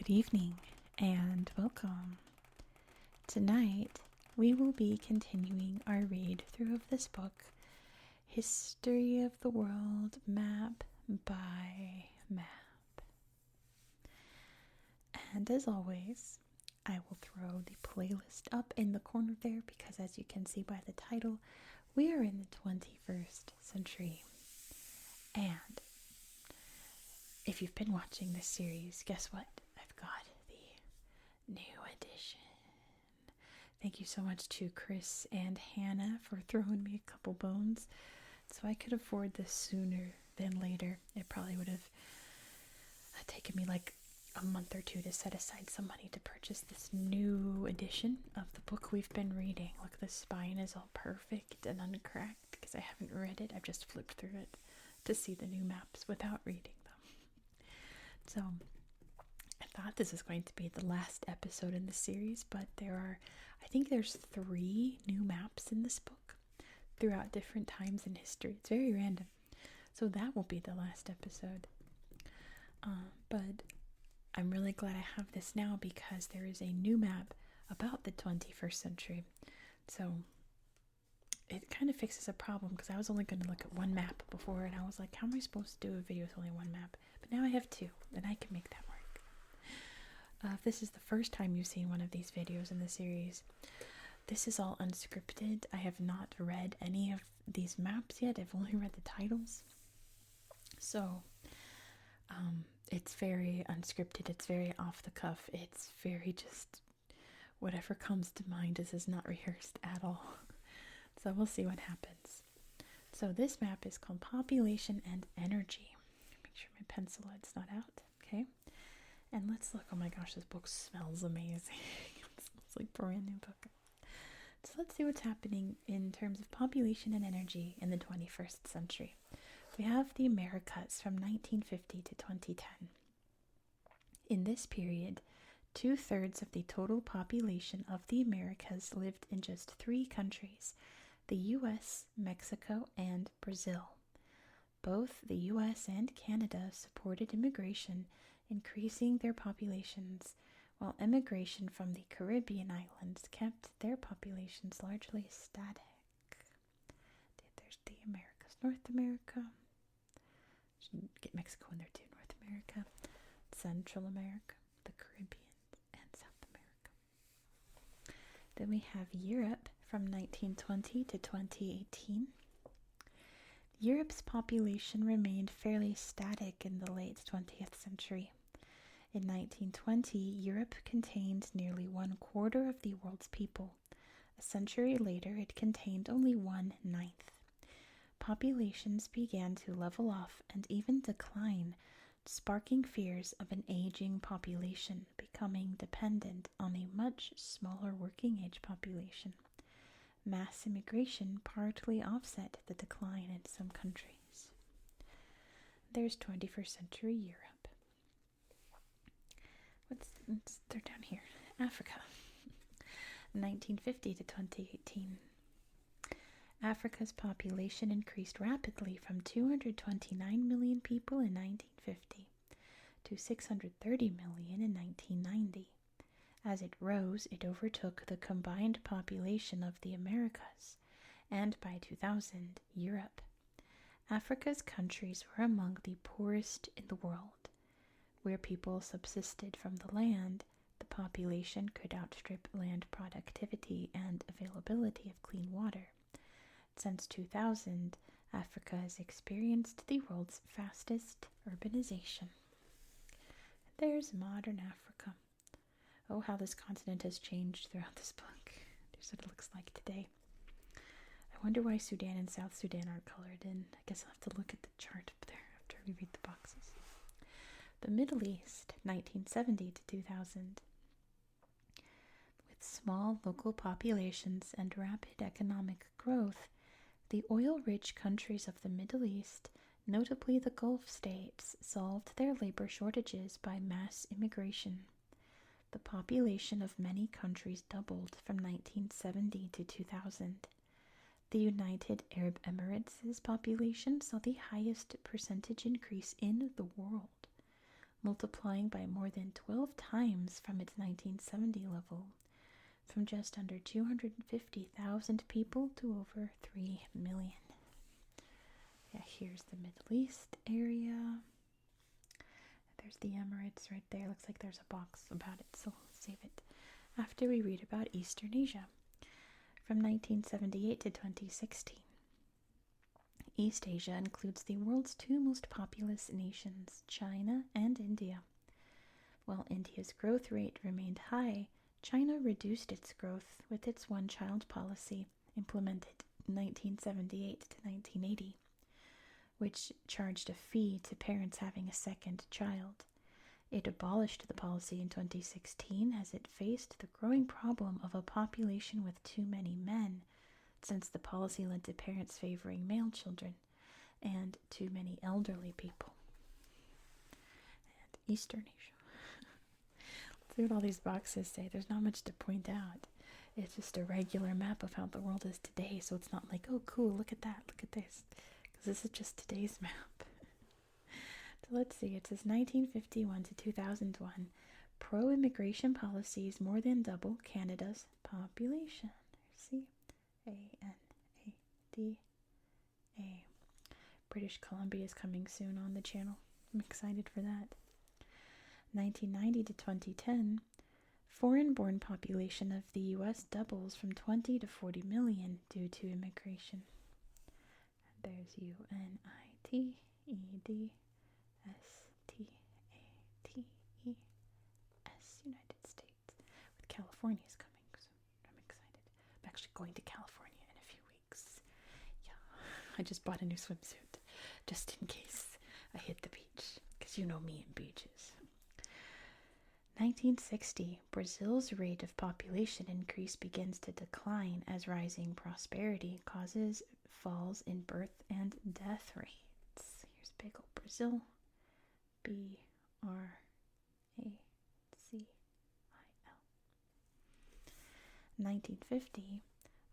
Good evening and welcome. Tonight we will be continuing our read through of this book, History of the World Map by Map. And as always, I will throw the playlist up in the corner there because as you can see by the title, we are in the 21st century. And if you've been watching this series, guess what? I've got the new edition. Thank you so much to Chris and Hannah for throwing me a couple bones so I could afford this sooner than later. It probably would have taken me like a month or two to set aside some money to purchase this new edition of the book we've been reading. Look, the spine is all perfect and uncracked because I haven't read it. I've just flipped through it to see the new maps without reading them. So I thought this was going to be the last episode in the series, but I think there's 3 new maps in this book throughout different times in history. It's very random. So that will be the last episode. But I'm really glad I have this now because there is a new map about the 21st century. So it kind of fixes a problem because I was only going to look at one map before and I was like, how am I supposed to do a video with only one map? But now I have 2 and I can make that work. If this is the first time you've seen one of these videos in the series, this is all unscripted. I have not read any of these maps yet. I've only read the titles. So it's very unscripted. It's very off the cuff. It's very just whatever comes to mind. This is not rehearsed at all. So we'll see what happens. So this map is called Population and Energy. Make sure my pencil head's not out. Okay. And let's look. Oh my gosh, this book smells amazing. It smells like a brand new book. So let's see what's happening in terms of population and energy in the 21st century. We have the Americas from 1950 to 2010. In this period, 2/3 of the total population of the Americas lived in just 3 countries, the US, Mexico, and Brazil. Both the US and Canada supported immigration, increasing their populations, while immigration from the Caribbean islands kept their populations largely static. There's the Americas, North America. Should get Mexico in there too. North America, Central America, the Caribbean, and South America. Then we have Europe from 1920 to 2018. Europe's population remained fairly static in the late 20th century. In 1920, Europe contained nearly 1/4 of the world's people. A century later, it contained only 1/9. Populations began to level off and even decline, sparking fears of an aging population becoming dependent on a much smaller working-age population. Mass immigration partly offset the decline in some countries. There's 21st century Europe. They're down here. Africa. 1950 to 2018. Africa's population increased rapidly from 229 million people in 1950 to 630 million in 1990. As it rose, it overtook the combined population of the Americas and, by 2000, Europe. Africa's countries were among the poorest in the world. Where people subsisted from the land, the population could outstrip land productivity and availability of clean water. Since 2000, Africa has experienced the world's fastest urbanization. There's modern Africa. Oh, how this continent has changed throughout this book. Here's what it looks like today. I wonder why Sudan and South Sudan aren't colored in. I guess I'll have to look at the chart up there after we read the boxes. The Middle East, 1970 to 2000. With small local populations and rapid economic growth, the oil-rich countries of the Middle East, notably the Gulf states, solved their labor shortages by mass immigration. The population of many countries doubled from 1970 to 2000. The United Arab Emirates' population saw the highest percentage increase in the world. multiplying by more than 12 times from its 1970 level, from just under 250,000 people to over 3 million. Yeah, here's the Middle East area. There's the Emirates right there. Looks like there's a box about it, so we'll save it after we read about Eastern Asia. From 1978 to 2016. East Asia includes the world's two most populous nations, China and India. While India's growth rate remained high, China reduced its growth with its one-child policy implemented in 1978 to 1980, which charged a fee to parents having a second child. It abolished the policy in 2016 as it faced the growing problem of a population with too many men, since the policy led to parents favoring male children and too many elderly people. And Eastern Asia. Let's see what all these boxes say. There's not much to point out. It's just a regular map of how the world is today, so it's not like, oh cool, look at that, look at this. Because this is just today's map. So let's see, it says 1951 to 2001, pro-immigration policies more than double Canada's population. See? A-N-A-D-A. British Columbia is coming soon on the channel. I'm excited for that. 1990 to 2010, foreign-born population of the U.S. doubles from 20 to 40 million due to immigration. There's U-N-I-T-E-D-S-T-A-T-E-S, United States, with California's coming soon. I'm excited. I'm actually going to California in a few weeks. Yeah, I just bought a new swimsuit, just in case I hit the beach, because you know me and beaches. 1960, Brazil's rate of population increase begins to decline as rising prosperity causes falls in birth and death rates. Here's big old Brazil. B-R-A-Z-I-L. 1950,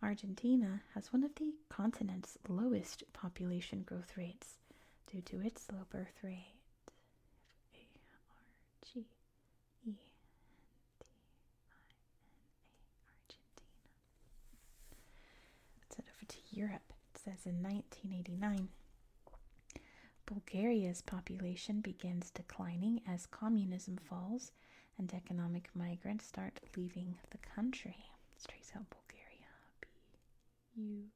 Argentina has one of the continent's lowest population growth rates due to its low birth rate. Let's head over to Europe. It says in 1989, Bulgaria's population begins declining as communism falls and economic migrants start leaving the country. Let's trace out Bulgaria. B-U-L-G-A-R-I-A.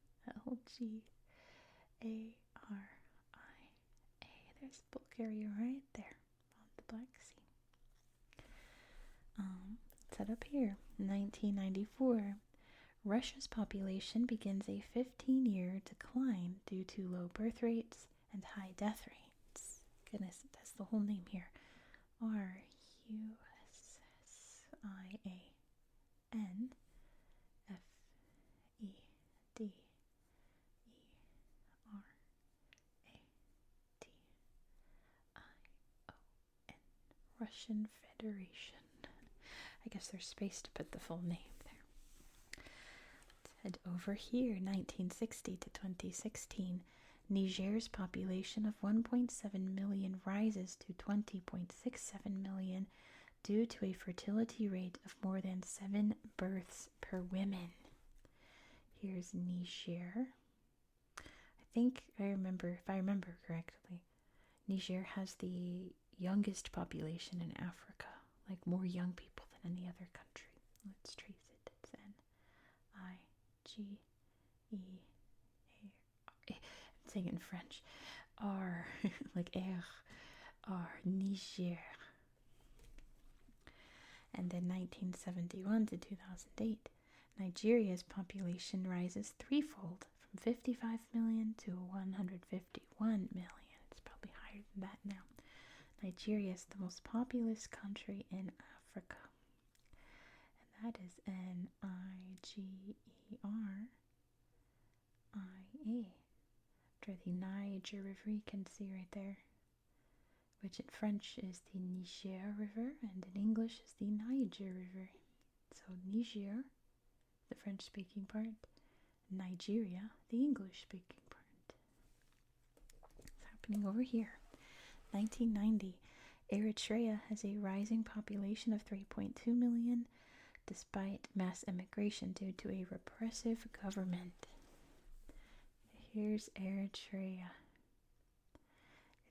There's Bulgaria right there on the Black Sea. Let's head up here. 1994. Russia's population begins a 15-year decline due to low birth rates and high death rates. Goodness, that's the whole name here. RUSSIAN. Russian Federation. I guess there's space to put the full name there. Let's head over here, 1960 to 2016. Niger's population of 1.7 million rises to 20.67 million due to a fertility rate of more than 7 births per woman. Here's Niger. If I remember correctly, Niger has the youngest population in Africa, like more young people than any other country. Let's trace it. It's N-I-G-E-A-R. I'm saying it in French. R, like R, Niger. And then 1971 to 2008, Nigeria's population rises threefold from 55 million to 151 million. It's probably higher than that now. Nigeria is the most populous country in Africa. And that is Nigeria. After the Niger River, you can see right there, which in French is the Niger River, and in English is the Niger River. So Niger, the French-speaking part, Nigeria, the English-speaking part. It's happening over here. 1990, Eritrea has a rising population of 3.2 million despite mass immigration due to a repressive government. Here's Eritrea.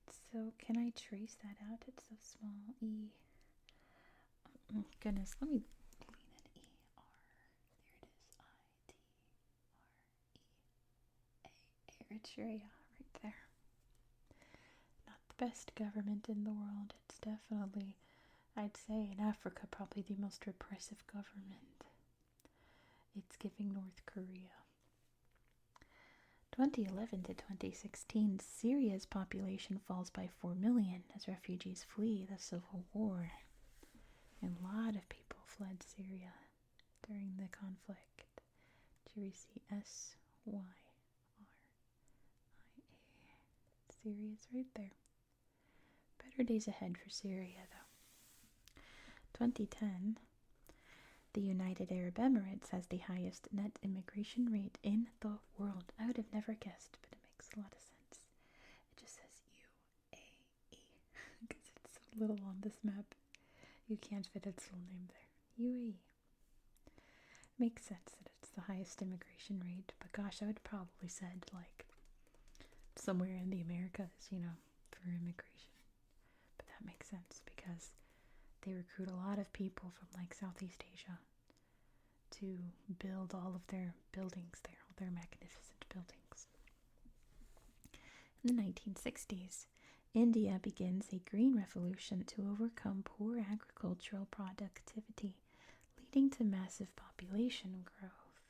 It's so, can I trace that out? It's so small. E. Oh, goodness, let me lean in. E-R. There it is. I-T-R-E-A. Eritrea, right there. Not the best government in the world. It's definitely, I'd say, in Africa, probably the most repressive government. It's giving North Korea. 2011 to 2016, Syria's population falls by 4 million as refugees flee the civil war. And a lot of people fled Syria during the conflict. Geographica. Syria's right there. Better days ahead for Syria, though. 2010, the United Arab Emirates has the highest net immigration rate in the world. I would have never guessed, but it makes a lot of sense. It just says UAE because it's so little on this map. You can't fit its full name there. UAE. Makes sense that it's the highest immigration rate, but gosh, I would probably said like somewhere in the Americas, for immigration. But that makes sense because they recruit a lot of people from like Southeast Asia to build all of their buildings there, all their magnificent buildings. In the 1960s, India begins a green revolution to overcome poor agricultural productivity, leading to massive population growth.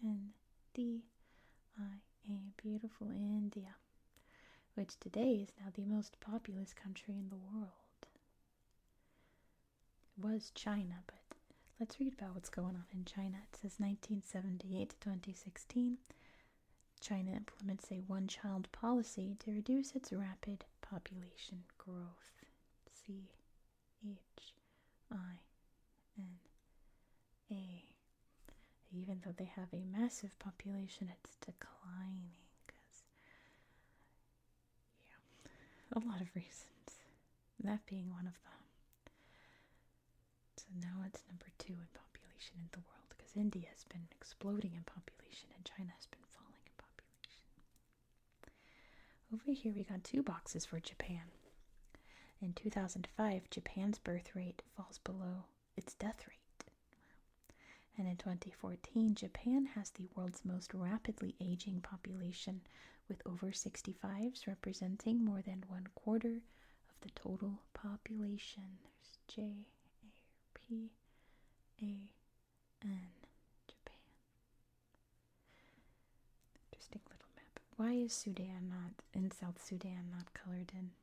There's I-N-D-I-A, beautiful India, which today is now the most populous country in the world. It was China, but let's read about what's going on in China. It says 1978 to 2016, China implements a one-child policy to reduce its rapid population growth. C-H-I-N-A. Even though they have a massive population, it's declining because, a lot of reasons. That being one of them. So now it's number 2 in population in the world because India has been exploding in population and China has been falling in population. Over here we got 2 boxes for Japan. In 2005, Japan's birth rate falls below its death rate. And in 2014, Japan has the world's most rapidly aging population, with over 65s representing more than 1/4 of the total population. There's J-A-P-A-N, Japan. Interesting little map. Why is South Sudan not colored in?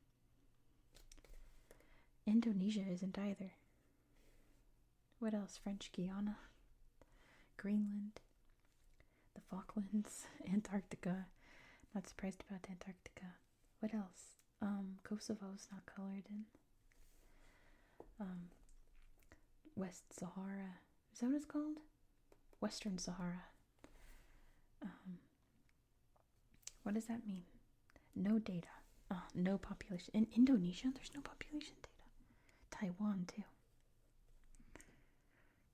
Indonesia isn't either. What else? French Guiana, Greenland, the Falklands, Antarctica. Not surprised about Antarctica. What else? Kosovo's not colored in. West Sahara. Is that what it's called? Western Sahara. What does that mean? No data. No population. In Indonesia, there's no population data. Taiwan, too.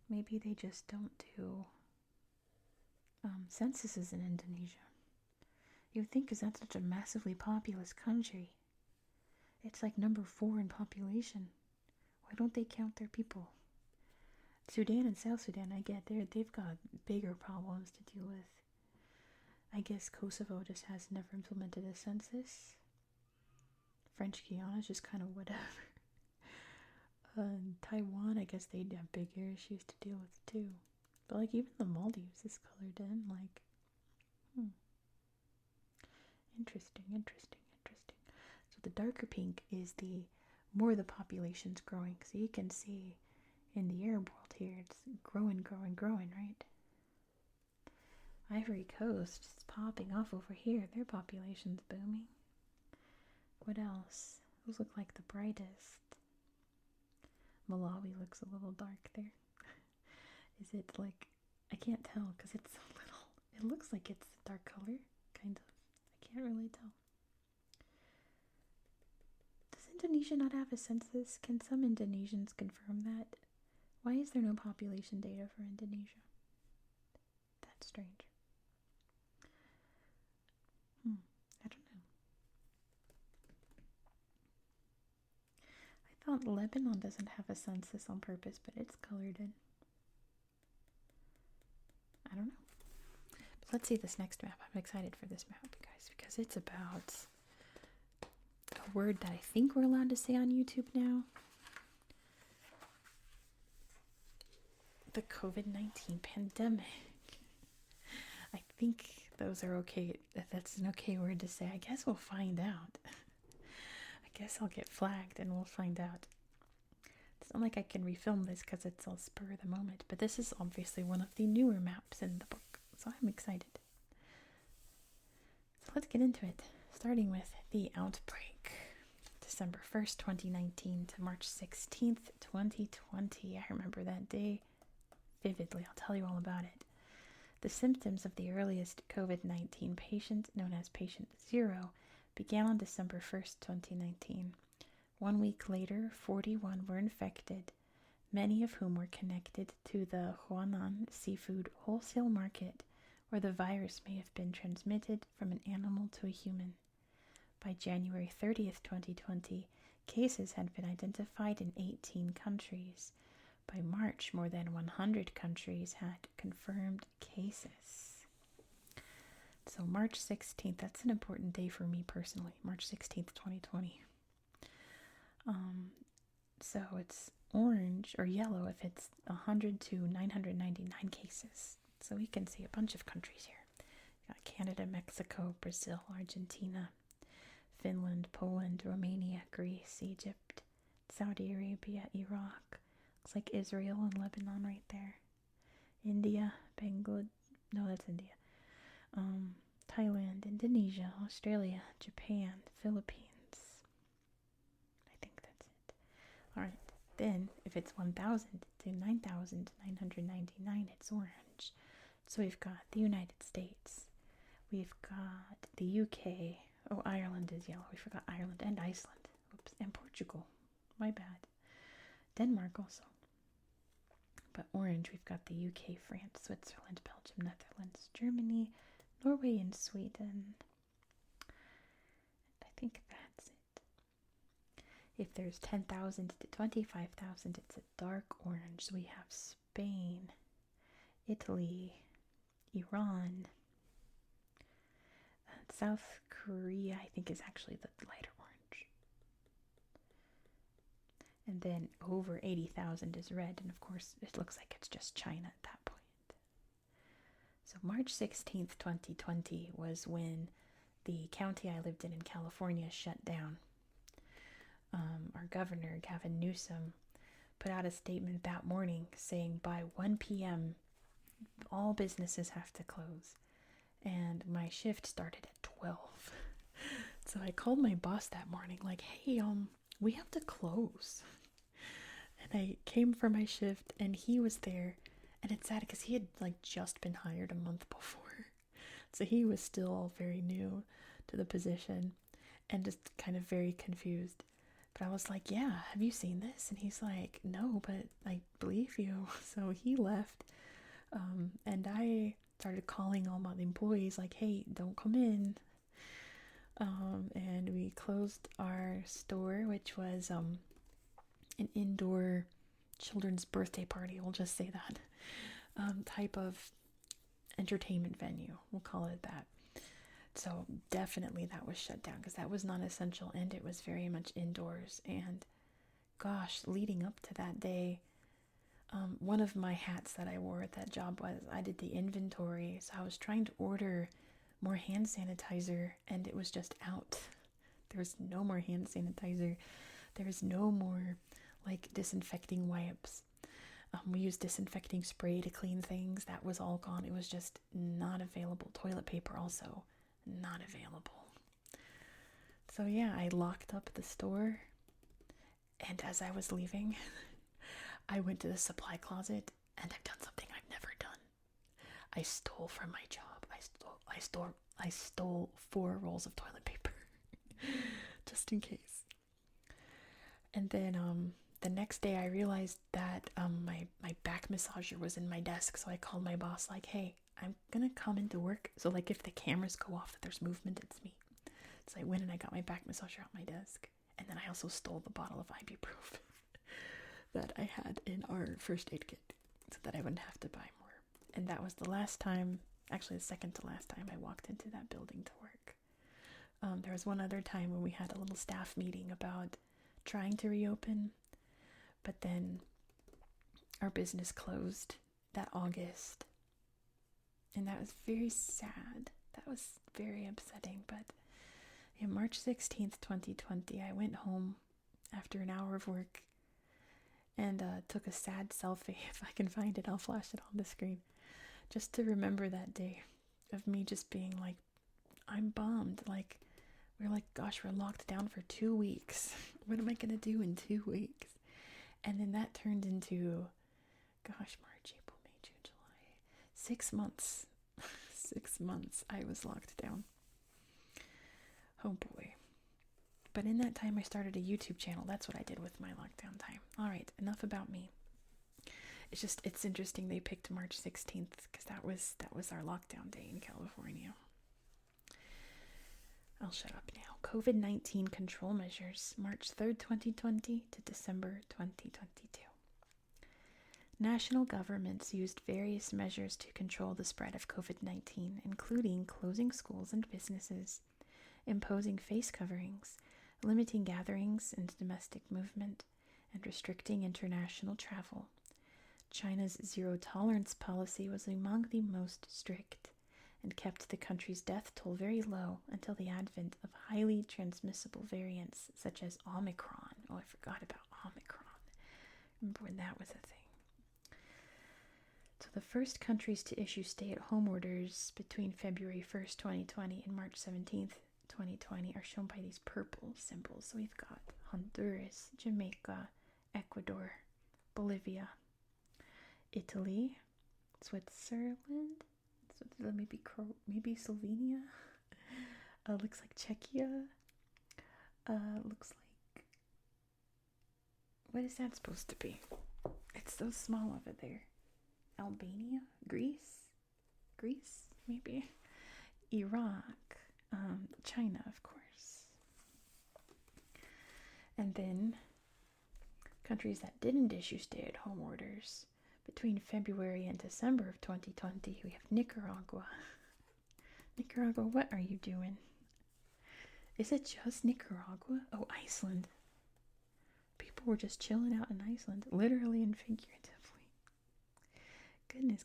Maybe they just don't do censuses in Indonesia. You would think because that's such a massively populous country. It's like number 4 in population. Why don't they count their people? Sudan and South Sudan, I get they've got bigger problems to deal with. I guess Kosovo just has never implemented a census. French Guiana is just kind of whatever. Taiwan, I guess they'd have bigger issues to deal with too. But like even the Maldives is colored in, like, Interesting. So the darker pink is the more the population's growing. So you can see in the Arab world here, it's growing, right? Ivory Coast is popping off over here. Their population's booming. What else? Those look like the brightest. Malawi looks a little dark there. Is it like, I can't tell because it's so little. It looks like it's a dark color, kind of. I can't really tell. Doesn't Indonesia not have a census? Can some Indonesians confirm that? Why is there no population data for Indonesia? That's strange. I don't know. I thought Lebanon doesn't have a census on purpose, but it's colored in. I don't know. But let's see this next map. I'm excited for this map, guys, because it's about a word that I think we're allowed to say on YouTube now. The COVID-19 pandemic. I think those are okay. That's an okay word to say. I guess we'll find out. I guess I'll get flagged and we'll find out. It's not like I can refilm this because it's all spur of the moment, but this is obviously one of the newer maps in the book, so I'm excited. So let's get into it, starting with the outbreak. December 1st, 2019 to March 16th, 2020. I remember that day vividly. I'll tell you all about it. The symptoms of the earliest COVID-19 patient, known as Patient 0, began on December 1st, 2019. 1 week later, 41 were infected, many of whom were connected to the Huanan seafood wholesale market, where the virus may have been transmitted from an animal to a human. By January 30th, 2020, cases had been identified in 18 countries. By March, more than 100 countries had confirmed cases. So March 16th, that's an important day for me personally. March 16th, 2020. So it's orange or yellow if it's 100 to 999 cases. So we can see a bunch of countries here. We've got Canada, Mexico, Brazil, Argentina, Finland, Poland, Romania, Greece, Egypt, Saudi Arabia, Iraq. Looks like Israel and Lebanon right there. India, Bangladesh. No, that's India. Thailand, Indonesia, Australia, Japan, Philippines. I think that's it. Alright, then if it's 1,000 to 9,999, it's orange. So we've got the United States. We've got the UK. Oh, Ireland is yellow. We forgot Ireland and Iceland. Oops, and Portugal. My bad. Denmark also. But orange, we've got the UK, France, Switzerland, Belgium, Netherlands, Germany, Norway, and Sweden. I think that's it. If there's 10,000 to 25,000, it's a dark orange. So we have Spain, Italy, Iran, South Korea, I think, is actually the lighter orange. And then over 80,000 is red, and of course it looks like it's just China at that point. So March 16th, 2020 was when the county I lived in California shut down. Our governor, Gavin Newsom, put out a statement that morning saying by 1 p.m. all businesses have to close. And my shift started at 12. So I called my boss that morning like, hey, we have to close. And I came for my shift and he was there. And it's sad because he had like just been hired a month before. So he was still very new to the position and just kind of very confused. But I was like, yeah, have you seen this? And he's like, no, but I believe you. So he left. And I started calling all my employees like, hey, don't come in. And we closed our store, which was an indoor children's birthday party, we'll just say that, type of entertainment venue, we'll call it that. So definitely that was shut down because that was non-essential and it was very much indoors. And gosh, leading up to that day, one of my hats that I wore at that job was I did the inventory. So I was trying to order more hand sanitizer and it was just out. There was no more hand sanitizer. There was no more like disinfecting wipes. We used disinfecting spray to clean things. That was all gone. It was just not available. Toilet paper also not available. So yeah, I locked up the store. And as I was leaving, I went to the supply closet and I've done something I've never done. I stole from my job. I stole 4 rolls of toilet paper just in case. And then the next day I realized that my back massager was in my desk. So I called my boss like, hey, I'm going to come into work. So like if the cameras go off that there's movement, it's me. So I went and I got my back massager out my desk. And then I also stole the bottle of ibuprofen that I had in our first aid kit so that I wouldn't have to buy more. And that was the last time, actually the second to last time I walked into that building to work. There was one other time when we had a little staff meeting about trying to reopen, but then our business closed that August. And that was very sad. That was very upsetting. But in March 16th, 2020, I went home after an hour of work and took a sad selfie. If I can find it, I'll flash it on the screen. Just to remember that day of me just being like, I'm bummed. Like, we're like, gosh, we're locked down for 2 weeks. What am I going to do in 2 weeks? And then that turned into, gosh, March, April, May, June, July. 6 months. 6 months I was locked down. Oh boy. But in that time I started a YouTube channel. That's what I did with my lockdown time. All right, enough about me. It's interesting they picked March 16th because that was our lockdown day in California. I'll shut up now. COVID-19 control measures, March 3rd, 2020 to December 2022. National governments used various measures to control the spread of COVID-19, including closing schools and businesses, imposing face coverings, limiting gatherings and domestic movement, and restricting international travel. China's zero-tolerance policy was among the most strict and kept the country's death toll very low until the advent of highly transmissible variants such as Omicron. Oh, I forgot about Omicron. Remember when that was a thing. So the first countries to issue stay-at-home orders between February 1st, 2020 and March 17th, 2020 are shown by these purple symbols. So we've got Honduras, Jamaica, Ecuador, Bolivia, Italy, Switzerland, maybe Slovenia. Looks like Czechia. Looks like, what is that supposed to be? It's so small over there. Albania, Greece, maybe. Iraq, China, of course. And then countries that didn't issue stay-at-home orders between February and December of 2020, we have Nicaragua. Nicaragua, what are you doing? Is it just Nicaragua? Oh, Iceland. People were just chilling out in Iceland, literally and figuratively. Goodness.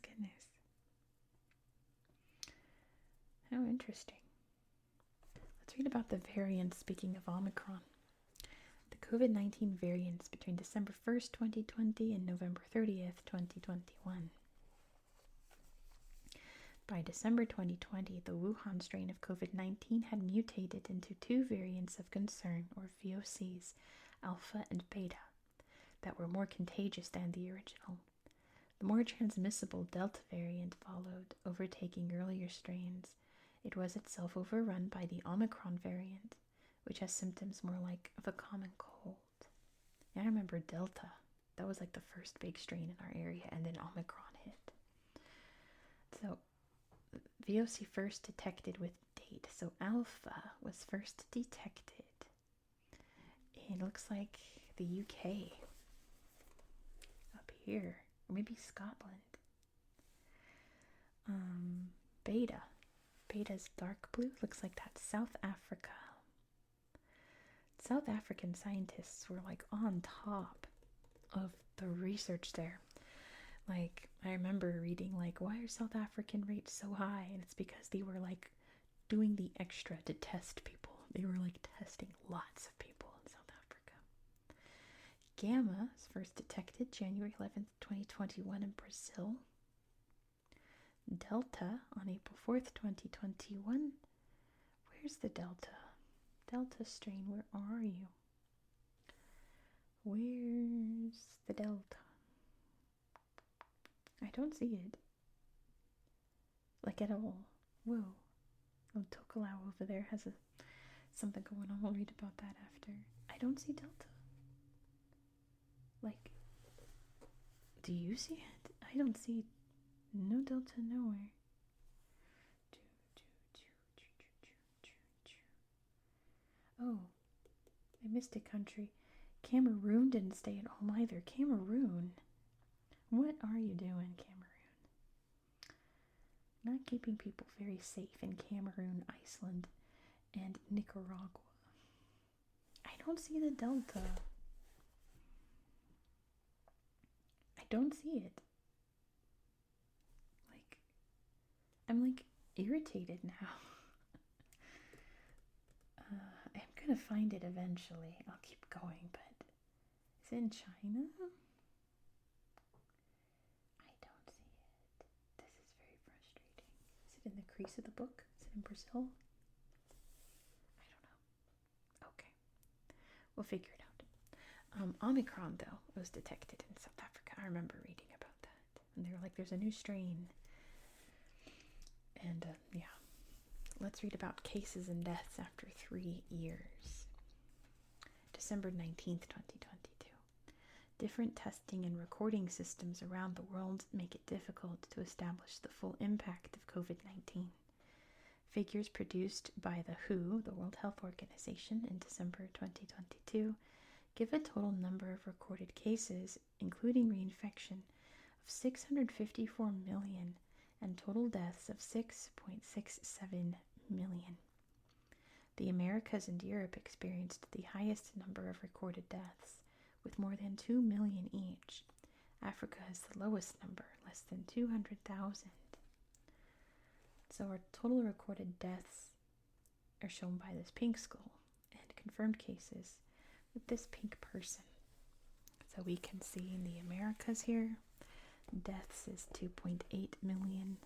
How interesting. Let's read about the variants, speaking of Omicron. The COVID-19 variants between December 1st, 2020 and November 30th, 2021. By December 2020, the Wuhan strain of COVID-19 had mutated into 2 variants of concern, or VOCs, alpha and beta, that were more contagious than the original. The more transmissible Delta variant followed, overtaking earlier strains. It was itself overrun by the Omicron variant, which has symptoms more like of a common cold. And I remember Delta. That was like the first big strain in our area, and then Omicron hit. So, VOC first detected with date. So, Alpha was first detected. It looks like the UK. Up here. Or maybe Scotland. Beta. Beta's dark blue. Looks like that's South Africa. South African scientists were like on top of the research there. Like, I remember reading like, why are South African rates so high? And it's because they were like doing the extra to test people. They were like testing lots of people in South Africa. Gamma is first detected January 11th, 2021 in Brazil. Delta on April 4th, 2021. Where's the Delta? Delta strain, where are you? Where's the Delta? I don't see it. Like at all. Whoa. Oh, Tokelau over there has something going on. We'll read about that after. I don't see Delta. Like, do you see it? I don't see no delta nowhere. Oh, I missed a country. Cameroon didn't stay at home either. Cameroon? What are you doing, Cameroon? Not keeping people very safe in Cameroon, Iceland, and Nicaragua. I don't see the delta. I don't see it. I'm irritated now. I'm gonna find it eventually. I'll keep going, but is it in China? I don't see it. This is very frustrating. Is it in the crease of the book? Is it in Brazil? I don't know. Okay. We'll figure it out. Omicron, though, was detected in South Africa. I remember reading about that. And they were like, there's a new strain. And, yeah. Let's read about cases and deaths after 3 years. December 19th, 2022. Different testing and recording systems around the world make it difficult to establish the full impact of COVID-19. Figures produced by the WHO, the World Health Organization, in December 2022 give a total number of recorded cases, including reinfection, of 654 million and total deaths of 6.67 million. The Americas and Europe experienced the highest number of recorded deaths, with more than 2 million each. Africa has the lowest number, less than 200,000. So our total recorded deaths are shown by this pink skull, and confirmed cases with this pink person. So we can see in the Americas here, deaths is 2.8 million,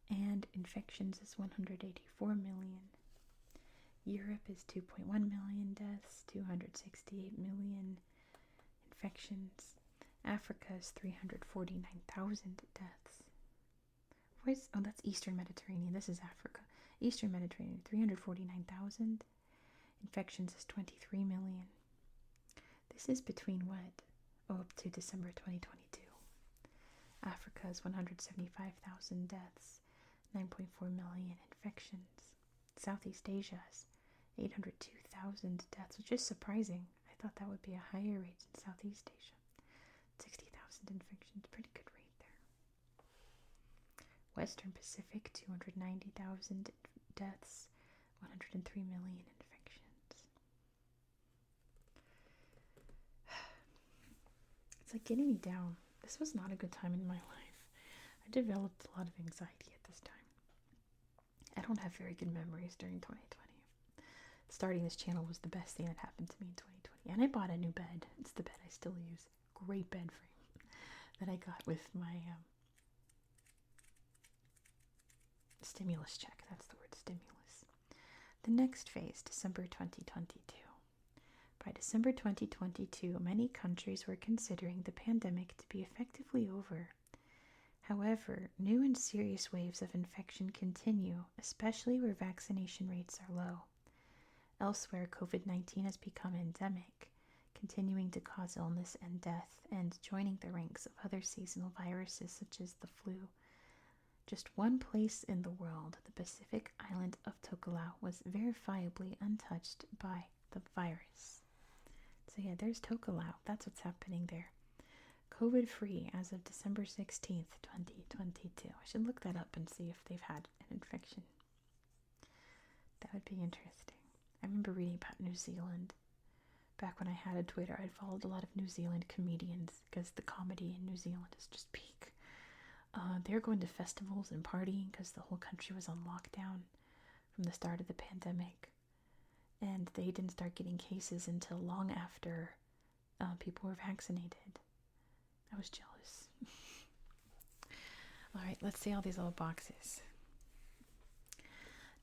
and infections is 184 million. Europe is 2.1 million deaths, 268 million infections. Africa is 349,000 deaths. Oh, that's Eastern Mediterranean. This is Africa. Eastern Mediterranean, 349,000. Infections is 23 million. This is between what? Oh, up to December 2022. Africa is 175,000 deaths, 9.4 million infections. Southeast Asia is 802,000 deaths, which is surprising. I thought that would be a higher rate in Southeast Asia. 60,000 infections, pretty good rate there. Western Pacific, 290,000 deaths, 103 million infections. It's like getting me down. This was not a good time in my life. I developed a lot of anxiety at this time. I don't have very good memories during 2020. Starting this channel was the best thing that happened to me in 2020. And I bought a new bed. It's the bed I still use. Great bed frame that I got with my stimulus check. That's the word, stimulus. The next phase, December 2022. By December 2022, many countries were considering the pandemic to be effectively over. However, new and serious waves of infection continue, especially where vaccination rates are low. Elsewhere, COVID-19 has become endemic, continuing to cause illness and death, and joining the ranks of other seasonal viruses such as the flu. Just one place in the world, the Pacific island of Tokelau, was verifiably untouched by the virus. So yeah, there's Tokelau. That's what's happening there. COVID-free as of December 16th, 2022. I should look that up and see if they've had an infection. That would be interesting. I remember reading about New Zealand. Back when I had a Twitter, I followed a lot of New Zealand comedians because the comedy in New Zealand is just peak. They're going to festivals and partying because the whole country was on lockdown from the start of the pandemic. And they didn't start getting cases until long after people were vaccinated. I was jealous. All right, let's see all these little boxes.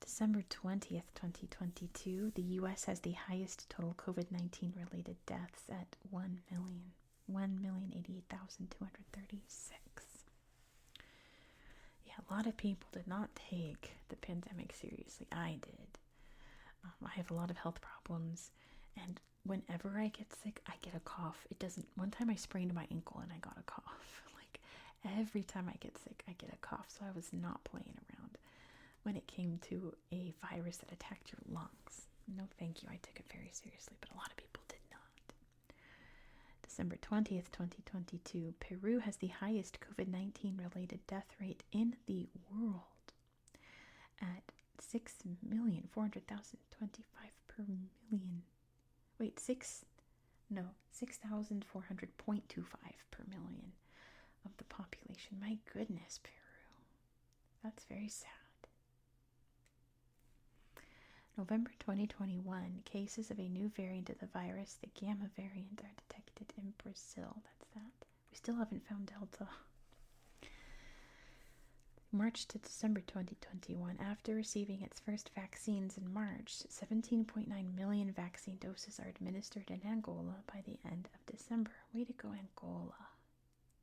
December 20th, 2022, the U.S. has the highest total COVID-19 related deaths at 1,088,236. Yeah, a lot of people did not take the pandemic seriously. I did. I have a lot of health problems, and whenever I get sick, I get a cough. It doesn't, one time I sprained my ankle and I got a cough. Like every time I get sick, I get a cough. So I was not playing around when it came to a virus that attacked your lungs. No, thank you. I took it very seriously, but a lot of people did not. December 20th, 2022, Peru has the highest COVID-19 related death rate in the world at 6,400,025 per million. Wait, 6,400.25 per million of the population. My goodness, Peru. That's very sad. November 2021, cases of a new variant of the virus, the Gamma variant, are detected in Brazil. That's that. We still haven't found Delta. March to December 2021, after receiving its first vaccines in March, 17.9 million vaccine doses are administered in Angola by the end of December. Way to go, Angola.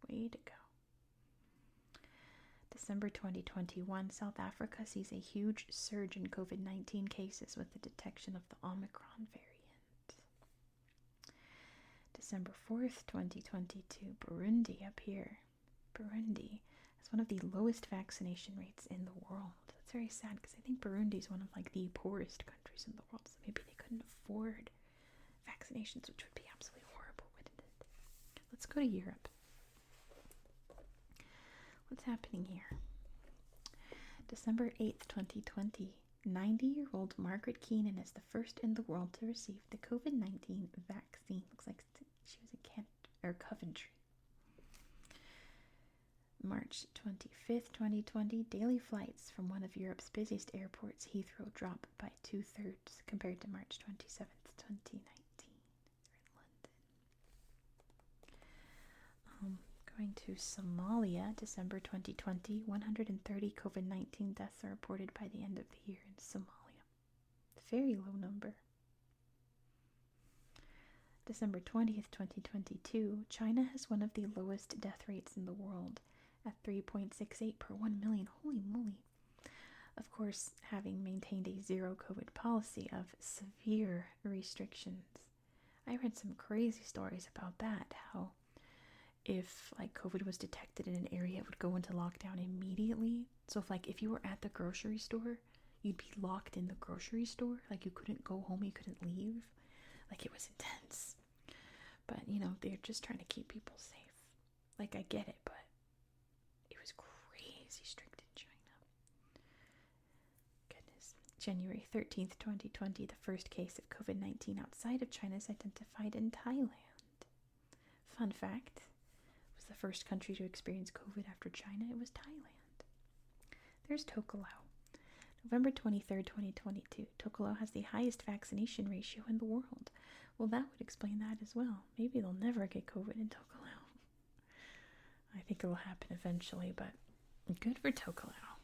Way to go. December 2021, South Africa sees a huge surge in COVID-19 cases with the detection of the Omicron variant. December 4th, 2022, Burundi up here. Burundi has one of the lowest vaccination rates in the world. That's very sad because I think Burundi is one of like the poorest countries in the world, so maybe they couldn't afford vaccinations, which would be absolutely horrible, wouldn't it? Let's go to Europe. What's happening here? December 8th, 2020, 90-year-old Margaret Keenan is the first in the world to receive the COVID-19 vaccine. Looks like she was in Coventry. March 25th, 2020, daily flights from one of Europe's busiest airports, Heathrow, drop by 2/3 compared to March 27th, 2019. We're in London. Going to Somalia, December 2020, 130 COVID-19 deaths are reported by the end of the year in Somalia. Very low number. December 20th, 2022, China has one of the lowest death rates in the world at 3.68 per 1 million. Holy moly. Of course, having maintained a zero COVID policy of severe restrictions. I read some crazy stories about that, how if like COVID was detected in an area, it would go into lockdown immediately. So if you were at the grocery store, you'd be locked in the grocery store. Like you couldn't go home, you couldn't leave. Like it was intense. But, they're just trying to keep people safe. Like I get it, but it was crazy strict in China. Goodness. January 13th, 2020, the first case of COVID-19 outside of China is identified in Thailand. Fun fact. The first country to experience COVID after China, it was Thailand. There's Tokelau. November 23rd, 2022. Tokelau has the highest vaccination ratio in the world. Well, that would explain that as well. Maybe they'll never get COVID in Tokelau. I think it will happen eventually, but good for Tokelau.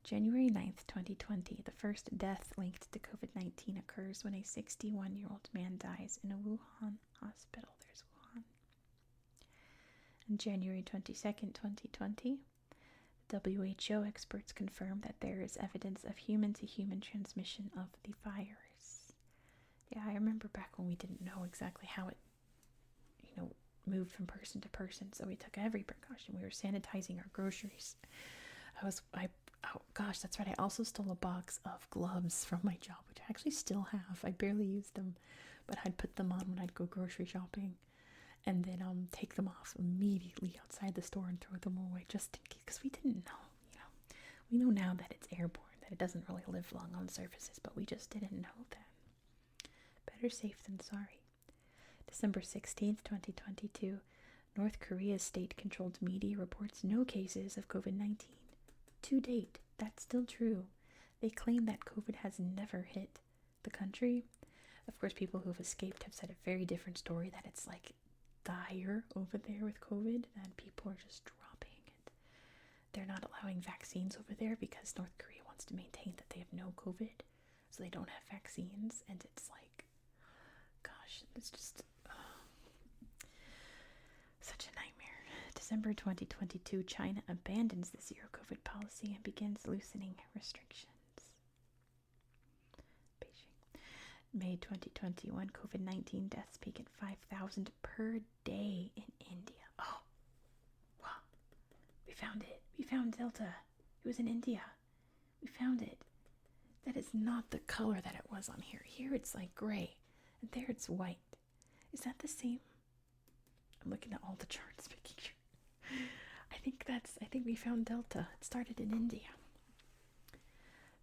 January 9th, 2020. The first death linked to COVID-19 occurs when a 61-year-old man dies in a Wuhan hospital. There's Wuhan. On January 22nd, 2020, WHO experts confirm that there is evidence of human-to-human transmission of the virus. Yeah, I remember back when we didn't know exactly how it, moved from person to person, so we took every precaution. We were sanitizing our groceries. Oh gosh, that's right. I also stole a box of gloves from my job, which I actually still have. I barely used them, but I'd put them on when I'd go grocery shopping. And then take them off immediately outside the store and throw them away just in case, because we didn't know, We know now that it's airborne, that it doesn't really live long on surfaces, but we just didn't know then. Better safe than sorry. December 16th, 2022, North Korea's state-controlled media reports no cases of COVID-19. To date, that's still true. They claim that COVID has never hit the country. Of course, people who have escaped have said a very different story, that it's like dire over there with COVID, and people are just dropping it. They're not allowing vaccines over there because North Korea wants to maintain that they have no COVID, so they don't have vaccines, and it's like, gosh, it's just such a nightmare. December 2022, China abandons the zero COVID policy and begins loosening restrictions. Beijing. May 2021, COVID-19 deaths peak at 5,000 per day in India. Oh, wow. We found it. We found Delta. It was in India. We found it. That is not the color that it was on here. Here it's like gray, and there it's white. Is that the same? I'm looking at all the charts, making sure. I think we found Delta. It started in India.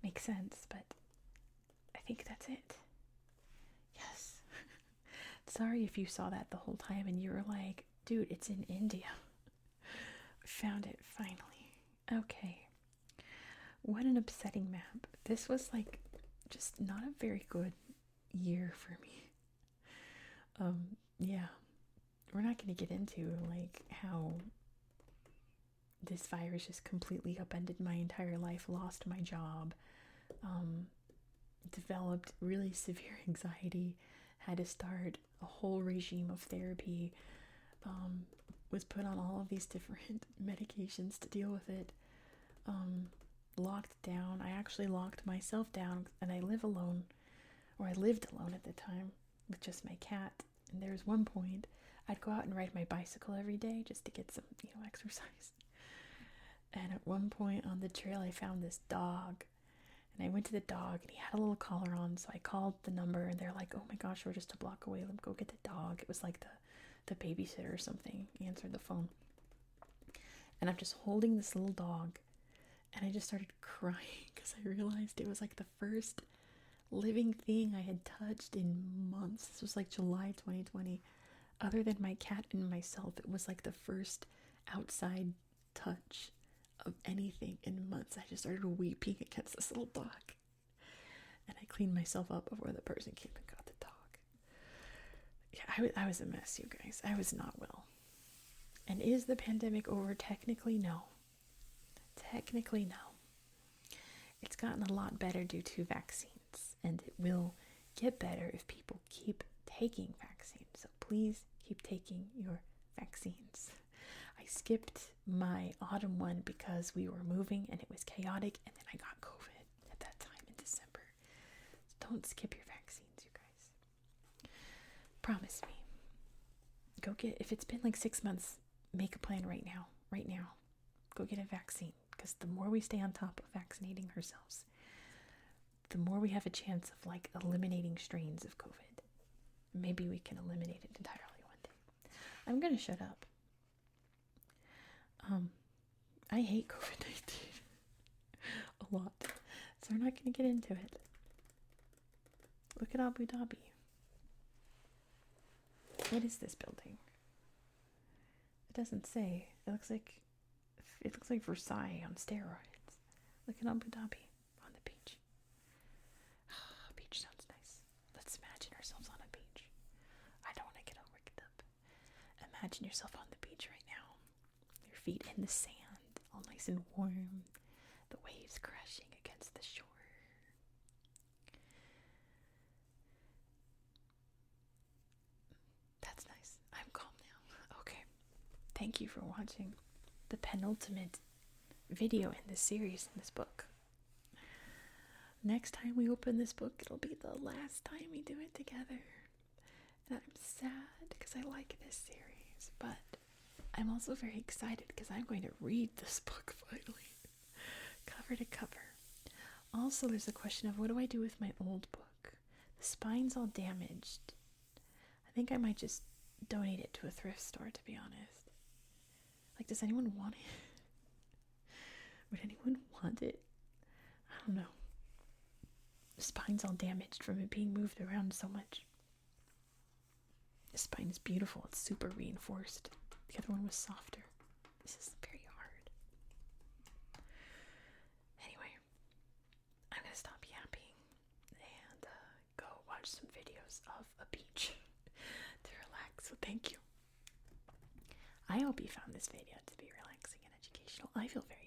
Makes sense, but I think that's it. Yes. Sorry if you saw that the whole time and you were like, dude, it's in India. We found it finally. Okay. What an upsetting map. This was like just not a very good year for me. Yeah. We're not going to get into like how this virus just completely upended my entire life, lost my job, developed really severe anxiety, had to start a whole regime of therapy, was put on all of these different medications to deal with it, locked down. I actually locked myself down, and I lived alone at the time with just my cat. And there was one point I'd go out and ride my bicycle every day just to get some, exercise. And at one point on the trail, I found this dog. And I went to the dog, and he had a little collar on. So I called the number, and they're like, oh my gosh, we're just a block away. Let me go get the dog. It was like the babysitter or something answered the phone. And I'm just holding this little dog. And I just started crying because I realized it was like the first living thing I had touched in months. This was like July 2020. Other than my cat and myself, it was like the first outside touch of anything in months. I just started weeping against this little dog. And I cleaned myself up before the person came and got the dog. Yeah, I was a mess, you guys. I was not well. And is the pandemic over? Technically, no. Technically, no. It's gotten a lot better due to vaccines, and it will get better if people keep taking vaccines. So please keep taking your vaccines. I skipped my autumn one because we were moving and it was chaotic, and then I got COVID at that time in December. So don't skip your vaccines, you guys. Promise me. Go get, if it's been like 6 months, make a plan right now. Go get a vaccine, because the more we stay on top of vaccinating ourselves, the more we have a chance of like eliminating strains of COVID. Maybe we can eliminate it entirely one day. I'm gonna shut up. I hate COVID-19 a lot, so we're not gonna get into it. Look at Abu Dhabi. What is this building? It doesn't say. It looks like Versailles on steroids. Look at Abu Dhabi on the beach. Beach sounds nice. Let's imagine ourselves on a beach. I don't want to get all worked up. Imagine yourself on the beach right now. Your feet in the sand, all nice and warm. The waves crashing against the shore. That's nice. I'm calm now. Okay. Thank you for watching the penultimate video in this series, in this book. Next time we open this book, it'll be the last time we do it together. And I'm sad because I like this series, but I'm also very excited because I'm going to read this book finally, cover to cover. Also, there's a question of what do I do with my old book? The spine's all damaged. I think I might just donate it to a thrift store, to be honest. Like, does anyone want it? Would anyone want it? I don't know. The spine's all damaged from it being moved around so much. The spine is beautiful. It's super reinforced. The other one was softer. This is very hard. Anyway, I'm going to stop yapping and go watch some videos of a beach to relax. So thank you. I hope you found this video to be relaxing and educational. I feel very